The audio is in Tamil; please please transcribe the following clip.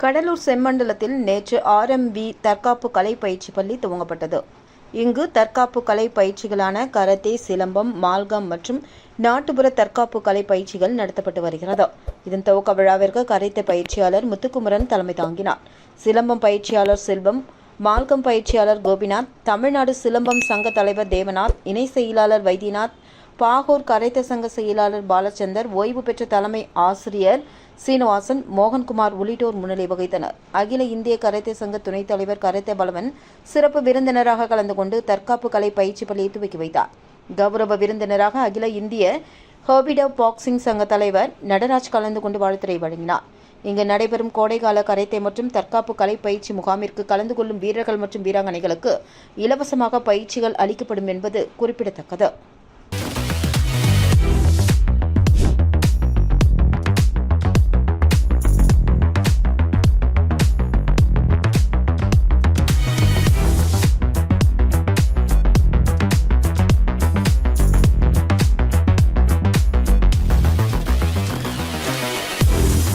கடலூர் செம்மண்டலத்தில் நேற்று ஆர்எம்வி தற்காப்பு கலை பயிற்சி பள்ளி துவங்கப்பட்டது. இங்கு தற்காப்பு கலை பயிற்சிகளான கராத்தே, சிலம்பம், மால்கம் மற்றும் நாட்டுப்புற தற்காப்பு கலை பயிற்சிகள் நடத்தப்பட்டு வருகிறது. இதன் துவக்க விழாவிற்கு கராத்தே பயிற்சியாளர் முத்துக்குமரன் தலைமை தாங்கினார். சிலம்பம் பயிற்சியாளர் செல்வம், மால்கம் பயிற்சியாளர் கோபிநாத், தமிழ்நாடு சிலம்பம் சங்க தலைவர் தேவநாத், இணை செயலாளர் வைத்தியநாத், பாகூர் கராத்தே சங்க செயலாளர் பாலச்சந்தர், ஓய்வு பெற்ற தலைமை ஆசிரியர் சீனிவாசன், மோகன்குமார் உள்ளிட்டோர் முன்னிலை வகித்தனர். அகில இந்திய கராத்தே சங்க துணைத் தலைவர் கராத்தே பலவன் சிறப்பு விருந்தினராக கலந்து கொண்டு தற்காப்பு கலை பயிற்சி பள்ளியை துவக்கி வைத்தார். கௌரவ விருந்தினராக அகில இந்திய ஹோபிடோ பாக்சிங் சங்க தலைவர் நடராஜ் கலந்து கொண்டு வாழ்த்துரை வழங்கினார். இங்கு நடைபெறும் கோடைகால கராத்தே மற்றும் தற்காப்பு கலை பயிற்சி முகாமிற்கு கலந்து கொள்ளும் வீரர்கள் மற்றும் வீராங்கனைகளுக்கு இலவசமாக பயிற்சிகள் அளிக்கப்படும் என்பது குறிப்பிடத்தக்கது.